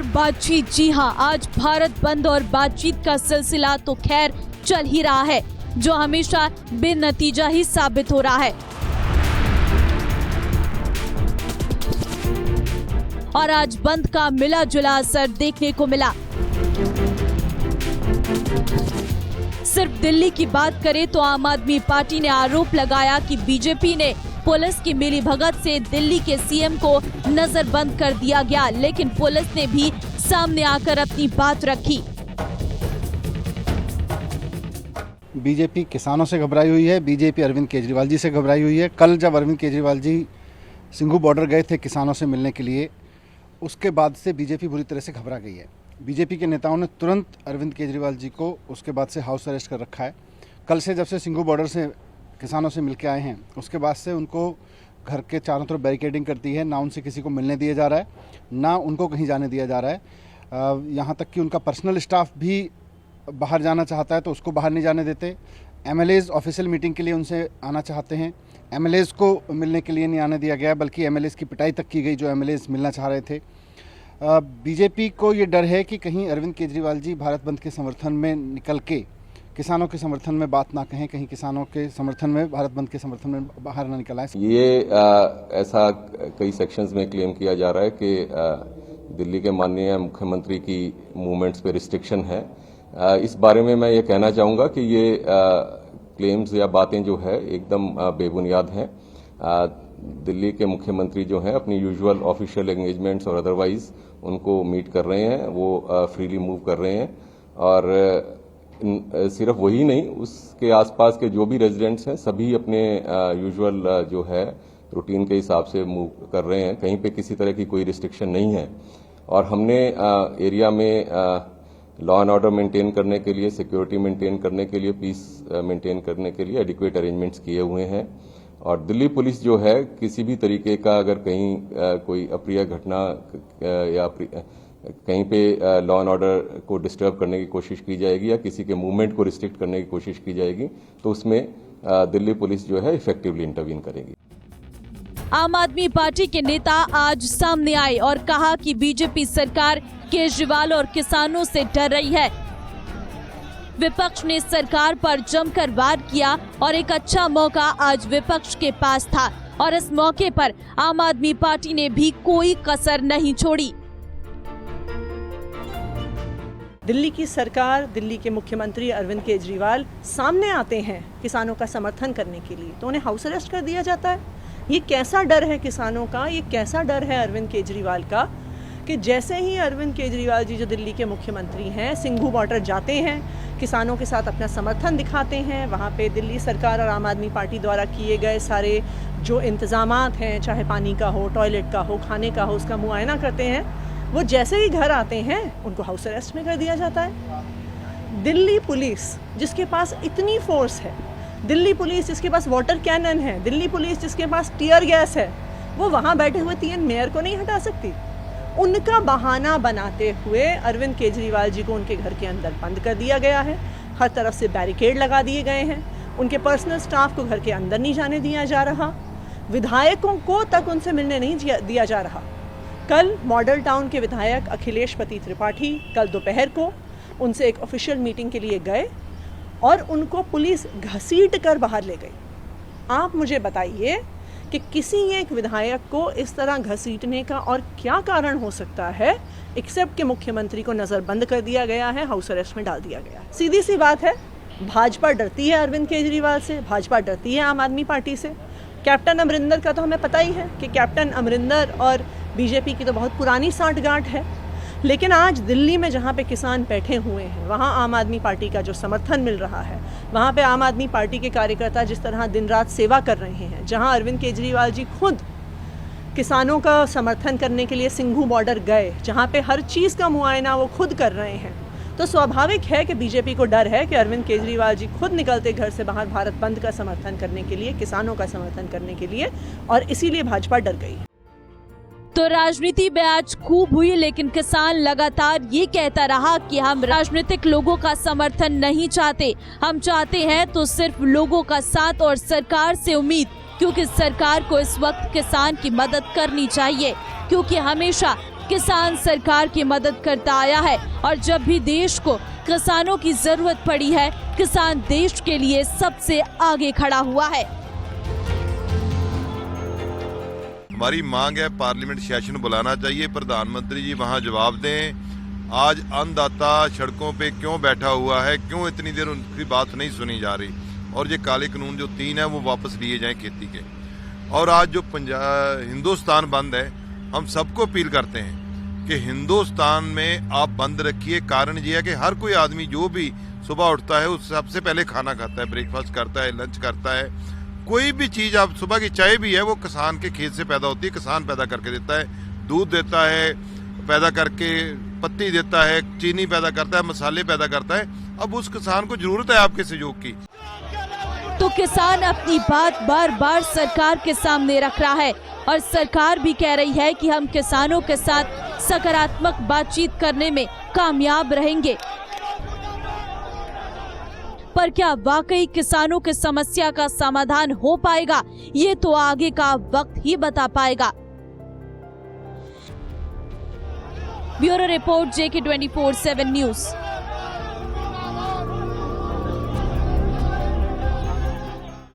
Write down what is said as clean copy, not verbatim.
बातचीत। जी हाँ, आज भारत बंद और बातचीत का सिलसिला तो खैर चल ही रहा है, जो हमेशा बेनतीजा ही साबित हो रहा है। और आज बंद का मिला जुला असर देखने को मिला। सिर्फ दिल्ली की बात करें तो आम आदमी पार्टी ने आरोप लगाया कि बीजेपी ने पुलिस की मिलीभगत से दिल्ली के सीएम को नजरबंद कर दिया गया, लेकिन पुलिस ने भी सामने आकर अपनी बात रखी। बीजेपी किसानों से घबराई हुई है, बीजेपी अरविंद केजरीवाल जी से घबराई हुई है। कल जब अरविंद केजरीवाल जी सिंघू बॉर्डर गए थे किसानों से मिलने के लिए, उसके बाद से बीजेपी बुरी तरह से घबरा गई है। बीजेपी के नेताओं ने तुरंत अरविंद केजरीवाल जी को उसके बाद से हाउस अरेस्ट कर रखा है। कल से जब से सिंघू बॉर्डर से किसानों से मिलके आए हैं, उसके बाद से उनको घर के चारों तरफ बैरिकेडिंग करती है, ना उनसे किसी को मिलने दिया जा रहा है, ना उनको कहीं जाने दिया जा रहा है। यहाँ तक कि उनका पर्सनल स्टाफ भी बाहर जाना चाहता है तो उसको बाहर नहीं जाने देते। एमएलएज ऑफिशियल मीटिंग के लिए उनसे आना चाहते हैं, एमएलएज को मिलने के लिए नहीं आने दिया गया, बल्कि एमएलएज की पिटाई तक की गई जो एमएलएज मिलना चाह रहे थे। बीजेपी को ये डर है कि कहीं अरविंद केजरीवाल जी भारत बंद के समर्थन में निकल के किसानों के समर्थन में बात ना कहें, कहीं किसानों के समर्थन में, भारत बंद के समर्थन में बाहर ना निकल आए। ये ऐसा कई सेक्शंस में क्लेम किया जा रहा है कि दिल्ली के माननीय मुख्यमंत्री की मूवमेंट्स पे रिस्ट्रिक्शन है। इस बारे में मैं ये कहना चाहूँगा कि ये क्लेम्स या बातें जो है एकदम बेबुनियाद हैं। दिल्ली के मुख्यमंत्री जो हैं अपनी यूजुअल ऑफिशियल एंगेजमेंट्स और अदरवाइज उनको मीट कर रहे हैं, वो फ्रीली मूव कर रहे हैं। और सिर्फ वही नहीं, उसके आसपास के जो भी रेजिडेंट्स हैं सभी अपने यूजुअल जो है रूटीन के हिसाब से मूव कर रहे हैं। कहीं पे किसी तरह की कोई रिस्ट्रिक्शन नहीं है। और हमने एरिया में लॉ एंड ऑर्डर मेंटेन करने के लिए, सिक्योरिटी मेंटेन करने के लिए, पीस मेंटेन करने के लिए एडिक्वेट अरेंजमेंट्स किए हुए हैं। और दिल्ली पुलिस जो है किसी भी तरीके का अगर कहीं कोई अप्रिय घटना या कहीं पे लॉ एंड ऑर्डर को डिस्टर्ब करने की कोशिश की जाएगी या किसी के मूवमेंट को रिस्ट्रिक्ट करने की कोशिश की जाएगी तो उसमें दिल्ली पुलिस जो है इफेक्टिवली इंटरवीन करेगी। आम आदमी पार्टी के नेता आज सामने आए और कहा कि बीजेपी सरकार केजरीवाल और किसानों से डर रही है। विपक्ष ने सरकार पर जमकर वार किया और एक अच्छा मौका आज विपक्ष के पास था और इस मौके पर आम आदमी पार्टी ने भी कोई कसर नहीं छोड़ी। दिल्ली की सरकार, दिल्ली के मुख्यमंत्री अरविंद केजरीवाल सामने आते हैं किसानों का समर्थन करने के लिए तो उन्हें हाउस अरेस्ट कर दिया जाता है। ये कैसा डर है किसानों का, ये कैसा डर है अरविंद केजरीवाल का कि जैसे ही अरविंद केजरीवाल जी जो दिल्ली के मुख्यमंत्री हैं सिंघू बॉर्डर जाते हैं, किसानों के साथ अपना समर्थन दिखाते हैं, वहाँ पे दिल्ली सरकार और आम आदमी पार्टी द्वारा किए गए सारे जो इंतजामात हैं, चाहे पानी का हो, टॉयलेट का हो, खाने का हो, उसका मुआयना करते हैं। वो जैसे ही घर आते हैं उनको हाउस अरेस्ट में कर दिया जाता है। दिल्ली पुलिस जिसके पास इतनी फोर्स है, दिल्ली पुलिस जिसके पास वाटर कैनन है, दिल्ली पुलिस जिसके पास टीयर गैस है, वो वहाँ बैठे हुए 3 मेयर को नहीं हटा सकती। उनका बहाना बनाते हुए अरविंद केजरीवाल जी को उनके घर के अंदर बंद कर दिया गया है। हर तरफ से बैरिकेड लगा दिए गए हैं। उनके पर्सनल स्टाफ को घर के अंदर नहीं जाने दिया जा रहा। विधायकों को तक उनसे मिलने नहीं दिया जा रहा। कल मॉडल टाउन के विधायक अखिलेश पति त्रिपाठी कल दोपहर को उनसे एक ऑफिशियल मीटिंग के लिए गए और उनको पुलिस घसीट कर बाहर ले गई। आप मुझे बताइए कि किसी एक विधायक को इस तरह घसीटने का और क्या कारण हो सकता है, एक्सेप्ट कि मुख्यमंत्री को नज़रबंद कर दिया गया है, हाउस अरेस्ट में डाल दिया गया है। सीधी सी बात है, भाजपा डरती है अरविंद केजरीवाल से, भाजपा डरती है आम आदमी पार्टी से। कैप्टन अमरिंदर का तो हमें पता ही है कि कैप्टन अमरिंदर और बीजेपी की तो बहुत पुरानी सांठगांठ है। लेकिन आज दिल्ली में जहाँ पे किसान बैठे हुए हैं, वहाँ आम आदमी पार्टी का जो समर्थन मिल रहा है, वहाँ पे आम आदमी पार्टी के कार्यकर्ता जिस तरह दिन रात सेवा कर रहे हैं, जहाँ अरविंद केजरीवाल जी खुद किसानों का समर्थन करने के लिए सिंघू बॉर्डर गए, जहाँ पे हर चीज़ का मुआयना वो खुद कर रहे हैं, तो स्वाभाविक है कि बीजेपी को डर है कि अरविंद केजरीवाल जी खुद निकलते घर से बाहर भारत बंद का समर्थन करने के लिए, किसानों का समर्थन करने के लिए, और इसीलिए भाजपा डर गई। तो राजनीति में आज खूब हुई, लेकिन किसान लगातार ये कहता रहा कि हम राजनीतिक लोगों का समर्थन नहीं चाहते, हम चाहते हैं तो सिर्फ लोगों का साथ और सरकार से उम्मीद, क्योंकि सरकार को इस वक्त किसान की मदद करनी चाहिए, क्योंकि हमेशा किसान सरकार की मदद करता आया है और जब भी देश को किसानों की जरूरत पड़ी है, किसान देश के लिए सबसे आगे खड़ा हुआ है। हमारी मांग है पार्लियामेंट सेशन बुलाना चाहिए, प्रधानमंत्री जी वहां जवाब दें। आज अन्नदाता सड़कों पे क्यों बैठा हुआ है, क्यों इतनी देर उनकी बात नहीं सुनी जा रही, और ये काले कानून जो 3 है वो वापस लिए जाएं खेती के। और आज जो हिंदुस्तान बंद है, हम सबको अपील करते हैं कि हिंदुस्तान में आप बंद रखिए। कारण ये है कि हर कोई आदमी जो भी सुबह उठता है उस सबसे पहले खाना खाता है, ब्रेकफास्ट करता है, लंच करता है। कोई भी चीज़, आप सुबह की चाय भी है वो किसान के खेत से पैदा होती है, किसान पैदा करके देता है, दूध देता है, पैदा करके पत्ती देता है, चीनी पैदा करता है, मसाले पैदा करता है। अब उस किसान को जरूरत है आपके सहयोग की। तो किसान अपनी बात बार बार सरकार के सामने रख रहा है और सरकार भी कह रही है कि हम किसानों के साथ सकारात्मक बातचीत करने में कामयाब रहेंगे। पर क्या वाकई किसानों की समस्या का समाधान हो पाएगा, ये तो आगे का वक्त ही बता पाएगा। Bureau report JK 24/7 news.